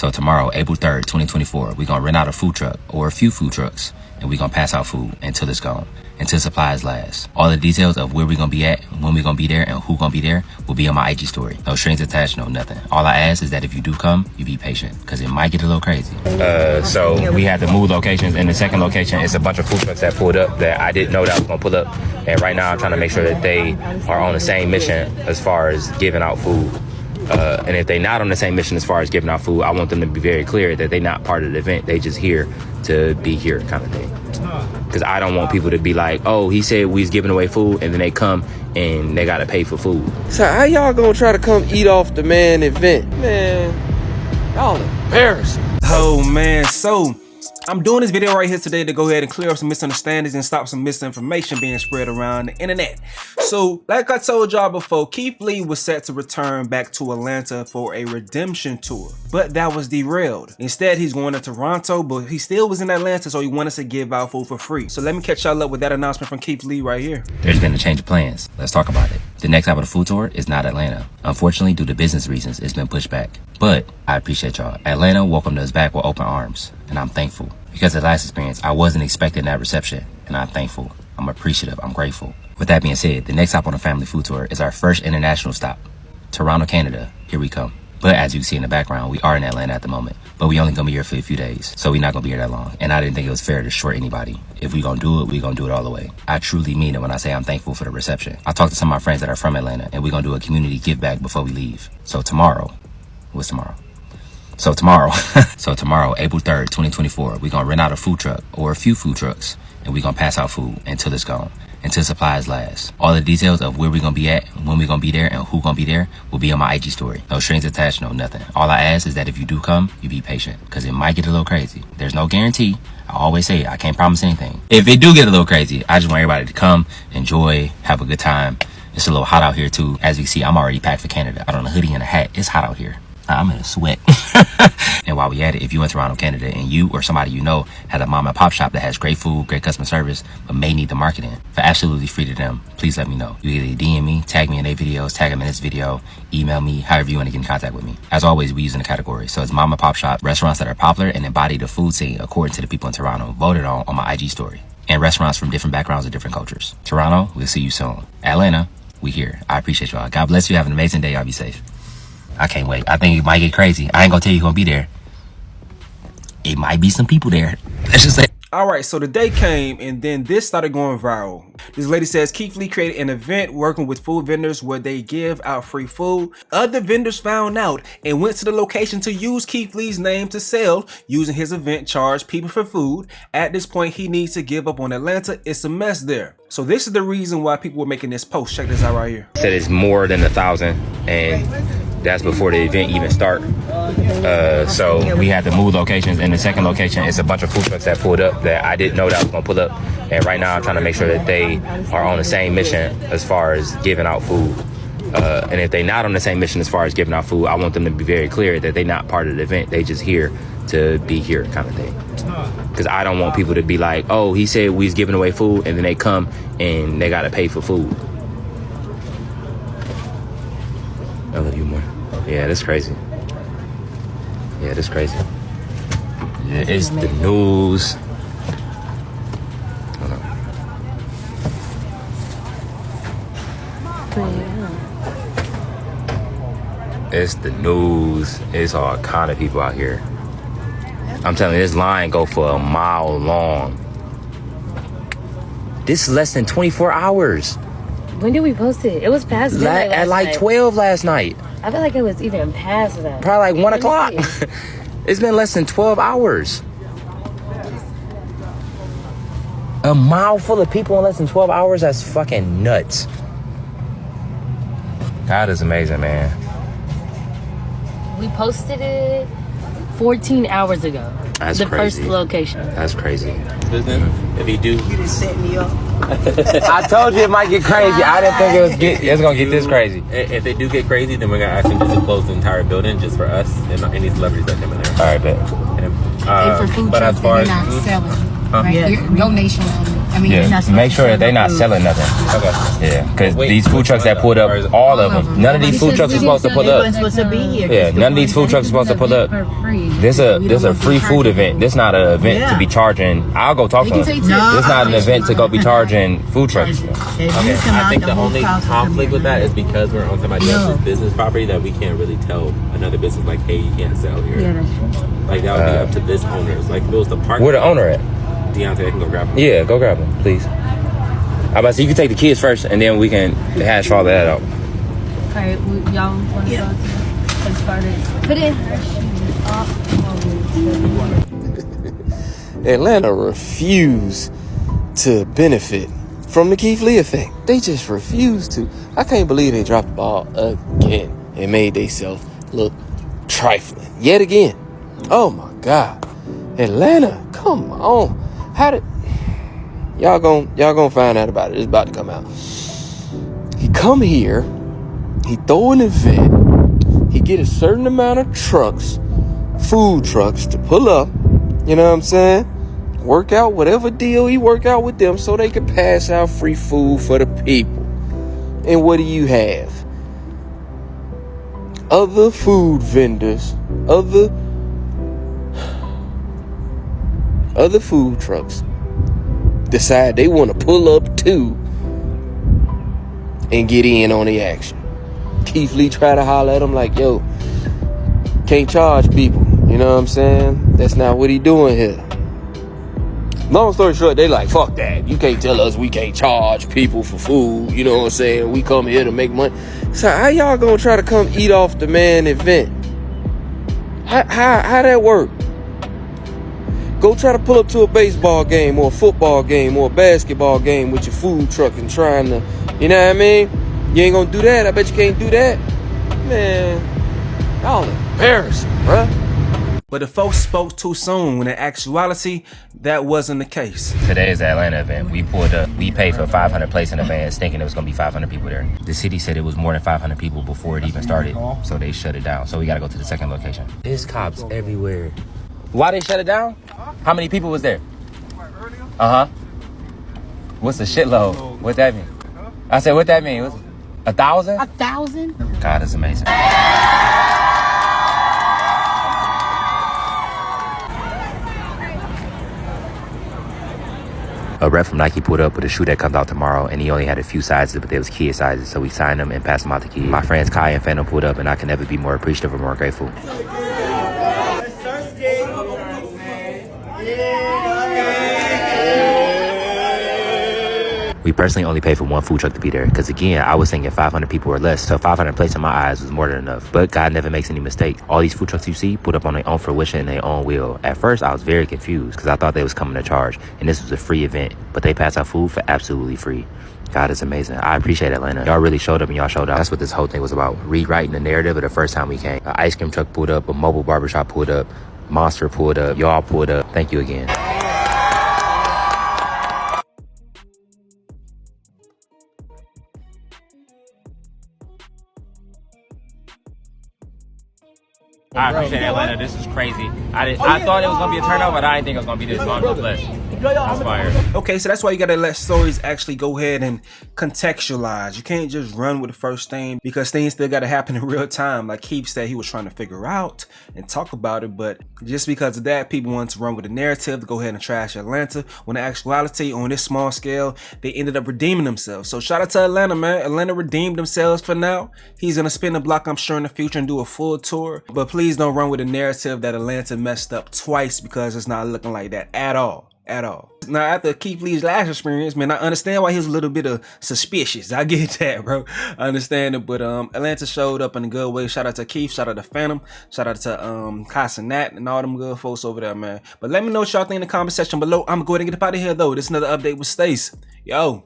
So tomorrow, April 3rd, 2024, we're gonna rent out a food truck or a few food trucks, and we're gonna pass out food until it's gone, until supplies last. All the details of where we're gonna be at, when we're gonna be there, and who gonna be there will be on my IG story. No strings attached, no nothing. All I ask is that if you do come, you be patient, because it might get a little crazy. So we had to move locations. In the second location, it's a bunch of food trucks that pulled up that I didn't know that I was gonna pull up. And right now I'm trying to make sure that they are on the same mission as far as giving out food. And if they're not on the same mission as far as giving out food, I want them to be very clear that they're not part of the event. They just here to be here kind of thing. Because I don't want people to be like, oh, he said we was giving away food, and then they come and they got to pay for food. So how y'all gonna try to come eat off the man event? Man, y'all embarrassing. Oh, man. So I'm doing this video right here today to go ahead and clear up some misunderstandings and stop some misinformation being spread around the internet. So, like I told y'all before, Keith Lee was set to return back to Atlanta for a redemption tour, but that was derailed. Instead, he's going to Toronto, but he still was in Atlanta, so he wanted us to give out food for free. So let me catch y'all up with that announcement from Keith Lee right here. There's been a change of plans. Let's talk about it. The next stop of the food tour is not Atlanta. Unfortunately, due to business reasons, it's been pushed back. But I appreciate y'all. Atlanta welcomed us back with open arms, and I'm thankful. Because of the last experience, I wasn't expecting that reception, and I'm thankful. I'm appreciative. I'm grateful. With that being said, the next stop on the family food tour is our first international stop. Toronto, Canada. Here we come. But as you can see in the background, we are in Atlanta at the moment. But we only gonna be here for a few days, so we're not gonna be here that long. And I didn't think it was fair to short anybody. If we gonna do it, we gonna do it all the way. I truly mean it when I say I'm thankful for the reception. I talked to some of my friends that are from Atlanta, and we're gonna do a community give back before we leave. So tomorrow, what's tomorrow? So tomorrow, April 3rd, 2024, we're gonna rent out a food truck or a few food trucks, and we're gonna pass out food until it's gone, until supplies last. All the details of where we're gonna be at, when we're gonna be there, and who gonna be there will be on my IG story. No strings attached, no nothing. All I ask is that if you do come, you be patient, because it might get a little crazy. There's no guarantee. I always say I can't promise anything. If it do get a little crazy, I just want everybody to come, enjoy, have a good time. It's a little hot out here too. As you can see, I'm already packed for Canada. I don't know, hoodie and a hat. It's hot out here. I'm in a sweat. And while we at it, if you in Toronto, Canada, and you or somebody you know has a mom and pop shop that has great food, great customer service, but may need the marketing for absolutely free to them, please let me know. You either DM me, tag me in their videos, tag them in this video, email me, however you want to get in contact with me. As always, we using the category. So it's mom and pop shop, restaurants that are popular and embody the food scene according to the people in Toronto voted on my IG story. And restaurants from different backgrounds and different cultures. Toronto, we'll see you soon. Atlanta, we here. I appreciate y'all. God bless you. Have an amazing day. Y'all be safe. I can't wait. I think it might get crazy. I ain't gonna tell you who's gonna be there. It might be some people there. Let's just say. Alright, so the day came and then this started going viral. This lady says Keith Lee created an event working with food vendors where they give out free food. Other vendors found out and went to the location to use Keith Lee's name to sell, using his event charge people for food. At this point, he needs to give up on Atlanta. It's a mess there. So this is the reason why people were making this post. Check this out right here. Said it's more than 1,000, and that's before the event even start. So we had to move locations. In the second location, it's a bunch of food trucks that pulled up that I didn't know that I was gonna pull up. And right now I'm trying to make sure that they are on the same mission as far as giving out food. And if they're not on the same mission as far as giving out food, I want them to be very clear that they're not part of the event. They just here to be here kind of thing. Because I don't want people to be like, oh, he said we was giving away food, and then they come and they gotta pay for food. I love you more. Yeah, that's crazy. Yeah, that's crazy. Yeah, it's the news. Hold on. It's the news. It's all kind of people out here. I'm telling you, this line go for a mile long. This is less than 24 hours. When did we post it? It was past midnight at like 12 last night. I feel like it was even past that. Probably like 1 o'clock. It's been less than 12 hours. A mile full of people in less than 12 hours? That's fucking nuts. God is amazing, man. We posted it 14 hours ago. That's the crazy. First location. That's crazy. Business. If he do, You just set me up. I told you it might get crazy. I didn't think it was gonna get this crazy. if they do get crazy, then we're gonna ask him just to close the entire building just for us and any celebrities that come in there. All right, bet. And for food but trucks as far that as you're not selling, right? Yeah. Your donation only. I mean, you're not supposed make to sure sell that they're no not food. selling nothing. Okay. Yeah, because Wait, these food which trucks one that pulled though? up, Or is it- all of them. None of these food trucks are supposed to pull They up. weren't supposed to be here. Yeah, Just the none of these ones food that trucks are supposed to pull up. for free. This We don't a want to free charge food people. event. This not an event to be charging. I'll go talk to them. This not an event to go be charging food trucks. If you Okay, come I out, think the whole only crowd's gonna come conflict here. with that is because we're on somebody else's business property that we can't really tell another business like, hey, you can't sell here. Yeah, that's true. Like that would be up to this owners. Like if it was the park. Where the owner at? Deontay, I can go grab him. Yeah, go grab them, please. How about so you can take the kids first, and then we can hash all that out. Okay, y'all want to go to get started? Put in her shoes. Atlanta refused to benefit from the Keith Lee effect. They just refused to. I can't believe they dropped the ball again and made themselves look trifling yet again. Oh my God, Atlanta, come on! How did y'all gonna find out about it? It's about to come out. He come here, he throw an event, he get a certain amount of trucks, food trucks to pull up. You know what I'm saying? Work out whatever deal he work out with them so they can pass out free food for the people. And what do you have? Other food vendors, other food trucks decide they want to pull up too and get in on the action. Keith Lee try to holler at him like, yo, can't charge people. You know what I'm saying? That's not what he doing here. Long story short, they like, fuck that. You can't tell us we can't charge people for food. You know what I'm saying? We come here to make money. So how y'all gonna try to come eat off the man event? How that work? Go try to pull up to a baseball game or a football game or a basketball game with your food truck and trying to, you know what I mean? You ain't gonna do that. I bet you can't do that. Man, y'all embarrassing, bruh. But the folks spoke too soon when in actuality, that wasn't the case. Today is the Atlanta event. We pulled up. We paid for 500 places in advance, thinking it was gonna be 500 people there. The city said it was more than 500 people before it even started, so they shut it down. So we gotta go to the second location. There's cops everywhere. Why they shut it down? How many people was there? What's a shitload? What that mean? I said, what that mean? 1,000? 1,000? God is amazing. A rep from Nike pulled up with a shoe that comes out tomorrow, and he only had a few sizes, but there was kid sizes, so we signed them and passed them out to kids. My friends Kai and Phantom pulled up, and I can never be more appreciative or more grateful. We personally only paid for one food truck to be there, because again, I was thinking 500 people or less, so 500 plates in my eyes was more than enough. But God never makes any mistake. All these food trucks you see put up on their own fruition and their own will. At first, I was very confused, because I thought they was coming to charge, and this was a free event, but they passed out food for absolutely free. God is amazing. I appreciate Atlanta. Y'all really showed up and y'all showed out. That's what this whole thing was about. Rewriting the narrative of the first time we came. An ice cream truck pulled up, a mobile barbershop pulled up, Monster pulled up, y'all pulled up. Thank you again. I appreciate Atlanta. This is crazy. I thought it was gonna be a turnover, but I didn't think it was gonna be this long. That's fire. Okay, so that's why you gotta let stories actually go ahead and contextualize. You can't just run with the first thing, because things still gotta happen in real time. Like Keith said, he was trying to figure out and talk about it, but just because of that, people want to run with the narrative to go ahead and trash Atlanta, when in actuality, on this small scale, they ended up redeeming themselves. So shout out to Atlanta, man. Atlanta redeemed themselves for now. He's gonna spin the block, I'm sure, in the future and do a full tour, but please don't run with the narrative that Atlanta messed up twice, because it's not looking like that at all. Now, after Keith Lee's last experience, man, I understand why he was a little bit of suspicious. I get that, bro. I understand it, but Atlanta showed up in a good way. Shout out to Keith, shout out to Phantom, shout out to Kai and Nat and all them good folks over there, man. But let me know what y'all think in the comment section below. I'm going to go ahead and get up out of here, though. This is another update with Stace. Yo.